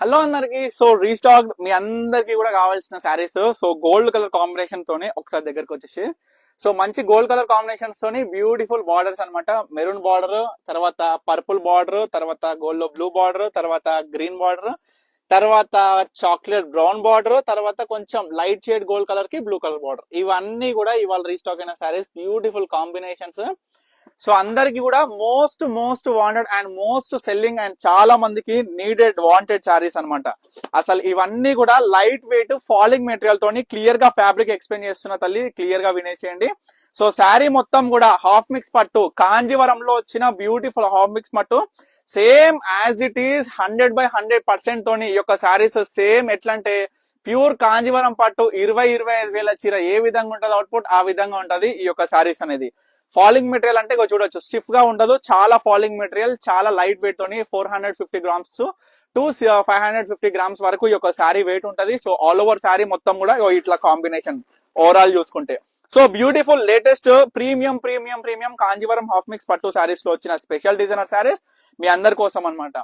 Hello అందరికి. So restock మీ అందరికి కూడా కావాల్సిన saris. So gold colour combination తోనే ఒకసారి దగ్గరకు వచ్చేసి, సో మంచి గోల్డ్ కలర్ కాంబినేషన్స్ తోని బ్యూటిఫుల్ బార్డర్స్ అన్నమాట. మెరూన్ బార్డర్, తర్వాత పర్పుల్ బార్డర్, తర్వాత గోల్డ్ లో బ్లూ బార్డర్, తర్వాత గ్రీన్ బార్డర్, తర్వాత చాక్లెట్ బ్రౌన్ బార్డర్, తర్వాత కొంచెం లైట్ షేడ్ గోల్డ్ కలర్ కి బ్లూ కలర్ బార్డర్. ఇవన్నీ కూడా ఇవాళ రీస్టాక్ అయిన శారీస్, బ్యూటిఫుల్ కాంబినేషన్స్. సో అందరికి కూడా most most wanted and most selling and చాలా మందికి నీడెడ్ వాంటెడ్ శారీస్ అన్నమాట. అసలు ఇవన్నీ కూడా లైట్ వెయిట్ ఫాలింగ్ మెటీరియల్ తోని క్లియర్ గా ఫ్యాబ్రిక్ ఎక్స్ప్లెయిన్ చేస్తున్న తల్లి, క్లియర్ గా వినేసేయండి. సో శారీ మొత్తం కూడా హాఫ్ మిక్స్ పట్టు, కాంజీవరంలో వచ్చిన బ్యూటిఫుల్ హాఫ్ మిక్స్ పట్టు, సేమ్ యాజ్ ఇట్ ఈస్ 100% తోని ఈ యొక్క శారీస్ సేమ్ ఎట్లా అంటే ప్యూర్ కాంజీవరం పట్టు 20-25 వేల చీర ఏ విధంగా ఉంటుంది అవుట్పుట్, ఆ విధంగా ఉంటది ఈ యొక్క శారీస్ అనేది. ఫాలింగ్ మెటీరియల్ అంటే చూడొచ్చు, స్టిఫ్ గా ఉండదు, చాలా ఫాలింగ్ మెటీరియల్, చాలా లైట్ వెయిట్ తోని 450 గ్రామ్స్ టు 550 గ్రామ్స్ వరకు ఈ యొక్క శారీ వెయిట్ ఉంటది. సో ఆల్ ఓవర్ శారీ మొత్తం కూడా ఇట్లా కాంబినేషన్ ఓవరాల్ చూసుకుంటే, so beautiful latest premium premium premium Kanjeevaram half mix పట్టు శారీస్ లో వచ్చిన స్పెషల్ డిజైనర్ శారీస్ మీ అందరి కోసం అనమాట.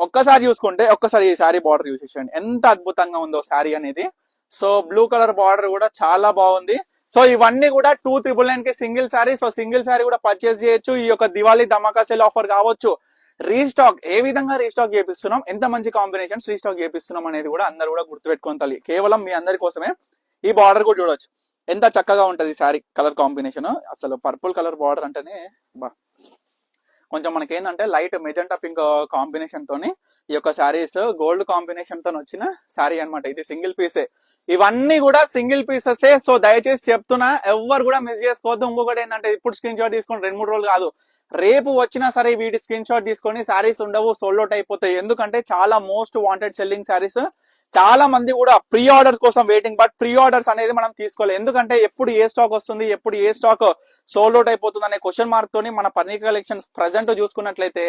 ఒక్కసారి చూసుకుంటే ఒక్కసారి ఈ శారీ బార్డర్ చూసేయండి ఎంత అద్భుతంగా ఉందో శారీ అనేది. సో బ్లూ కలర్ బార్డర్ కూడా చాలా బాగుంది. సో ఇవన్నీ కూడా 299 కి single sari. So single sari కూడా పర్చేస్ చేయొచ్చు. ఈ యొక్క దివాళీ ధమాకా సేల్ ఆఫర్ కావచ్చు. రీస్టాక్ ఏ విధంగా రీస్టాక్ చేపిస్తున్నాం, ఎంత మంచి కాంబినేషన్స్ రీస్టాక్ చేపిస్తున్నాం అనేది కూడా అందరు కూడా గుర్తుపెట్టుకోవాలి తల్లి. కేవలం మీ అందరి కోసమే. ఈ బార్డర్ కూడా చూడొచ్చు ఎంత చక్కగా ఉంటది శారీ కలర్ కాంబినేషన్. అసలు పర్పుల్ కలర్ బార్డర్ అంటేనే బా కొంచెం మనకి ఏంటంటే లైట్ మెజెంటా పింక్ కాంబినేషన్ తోని ఈ యొక్క శారీస్ గోల్డ్ కాంబినేషన్ తో వచ్చిన శారీ అనమాట. ఇది సింగిల్ పీసే, ఇవన్నీ కూడా సింగిల్ పీసెస్. సో దయచేసి చెప్తున్నా, ఎవరు కూడా మిస్ చేసుకోవద్దు. ఇంకొకటి ఏంటంటే ఇప్పుడు స్క్రీన్ షాట్ తీసుకొని 2-3 రోజులు కాదు, రేపు వచ్చినా సరే వీటి స్క్రీన్ షాట్ తీసుకొని శారీస్ ఉండవు, సోల్డ్ అవుట్ అయిపోతాయి. ఎందుకంటే చాలా మోస్ట్ వాంటెడ్ సెల్లింగ్ శారీస్. చాలా మంది కూడా ప్రీ ఆర్డర్స్ కోసం వెయిటింగ్, బట్ ప్రీ ఆర్డర్స్ అనేది మనం తీసుకోలేదు. ఎందుకంటే ఎప్పుడు ఏ స్టాక్ వస్తుంది, ఎప్పుడు ఏ స్టాక్ సోల్డ్ అవుట్ అయిపోతుంది అనే క్వశ్చన్ మార్క్ తోని మన పర్ణిక కలెక్షన్స్ ప్రజెంట్ చూసుకున్నట్లయితే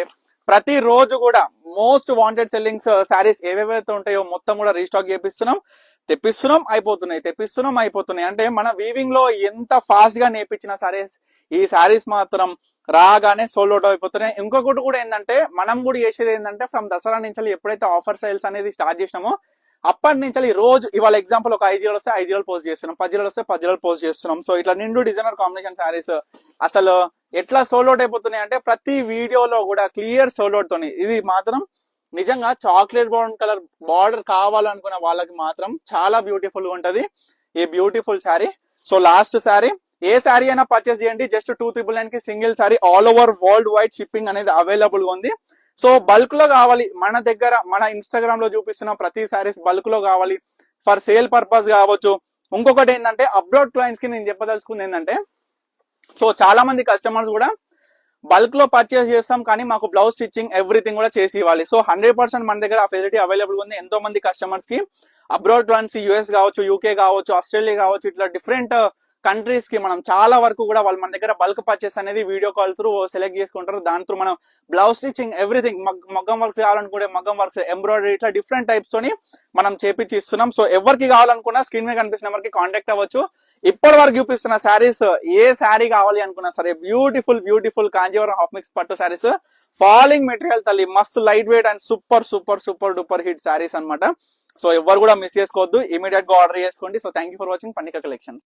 ప్రతి రోజు కూడా మోస్ట్ వాంటెడ్ సెల్లింగ్స్ శారీస్ ఏవేవైతే ఉంటాయో మొత్తం కూడా రీస్టాక్ చేపిస్తున్నాం, తెప్పిస్తున్నాం, అయిపోతున్నాయి. అంటే మన వీవింగ్ లో ఎంత ఫాస్ట్ గా నేర్పించిన శారీస్, ఈ శారీస్ మాత్రం రాగానే సోల్డ్ అవుట్ అయిపోతున్నాయి. ఇంకొకటి కూడా ఏంటంటే మనం కూడా చేసేది ఏంటంటే ఫ్రమ్ దసరా నుంచి ఎప్పుడైతే ఆఫర్ సేల్స్ అనేది స్టార్ట్ చేసినామో అప్పటి నుంచి రోజు ఇవాళ ఎగ్జాంపుల్ ఒక 5 జీరోలు వస్తే 5 జీరోలు పోస్ట్ చేస్తున్నాం, 10 జీరోలు వస్తే 10 జీరోలు పోస్ట్ చేస్తున్నాం. సో ఇట్లా నిండు డిజైనర్ కాంబినేషన్ శారీస్ అసలు ఎట్లా సోల్డ్ అవుట్ అయిపోతున్నాయి అంటే ప్రతి వీడియోలో కూడా క్లియర్ సోల్డ్ అవుట్ తోని. ఇది మాత్రం నిజంగా చాక్లెట్ బ్రౌన్ కలర్ బార్డర్ కావాలనుకున్న వాళ్ళకి మాత్రం చాలా బ్యూటిఫుల్ గా ఉంటది ఈ beautiful sari. So last sari, ఏ శారీ అయినా పర్చేస్ చేయండి, జస్ట్ 299 కి single sari, all over world wide shipping అనేది అవైలబుల్ గా ఉంది. సో బల్క్ లో కావాలి, మన దగ్గర మన ఇన్స్టాగ్రామ్ లో చూపిస్తున్న ప్రతి శారీస్ బల్క్ లో కావాలి, ఫర్ సేల్ పర్పస్ కావచ్చు. ఇంకొకటి ఏంటంటే అబ్రాడ్ క్లయింట్స్ కి నేను చెప్పదలుచుకుంది ఏంటంటే, సో చాలా మంది కస్టమర్స్ కూడా బల్క్ లో పర్చేస్ చేస్తాం కానీ మాకు బ్లౌజ్ స్టిచ్చింగ్ ఎవ్రీథింగ్ కూడా చేసి ఇవ్వాలి. సో 100% మన దగ్గర ఆ ఫెసిలిటీ అవైలబుల్ ఉంది. ఎంతో మంది కస్టమర్స్ కి అబ్రాడ్ క్లయింట్స్, యుఎస్ కావచ్చు, యూకే కావచ్చు, ఆస్ట్రేలియా కావచ్చు, ఇట్లా డిఫరెంట్ కంట్రీస్ కి మనం చాలా వరకు కూడా వాళ్ళు మన దగ్గర బల్క్ పర్చేస్ అనేది వీడియో కాల్ త్రూ సెలెక్ట్ చేసుకుంటారు. దాని త్రూ మనం బ్లౌజ్ స్టిచ్చింగ్ ఎవ్రీథింగ్, మగ్గం వర్క్స్ కావాలనుకుంటే మగ్గం వర్క్స్, ఎంబ్రాయిడరీ, ఇట్లా డిఫరెంట్ టైప్స్ తోని మనం చేపించి ఇస్తున్నాం. సో ఎవరికి కావాలనుకున్నా స్క్రీన్ మీద కనిపిస్తున్న నెంబర్ కి కాంటాక్ట్ అవ్వచ్చు. ఇప్పటి వరకు చూపిస్తున్న శారీస్ ఏ శారీ కావాలి అనుకున్నా సరే beautiful beautiful Kanjeevaram half mix పట్టు శారీస్, ఫాలింగ్ మెటీరియల్ తల్లి, మస్తు light weight and super super super duper hit saris అనమాట. సో ఎవరు కూడా మిస్ చేసుకోవద్దు, ఇమీడియట్ గా ఆర్డర్ చేసుకోండి. So thank you for watching Parnika collections.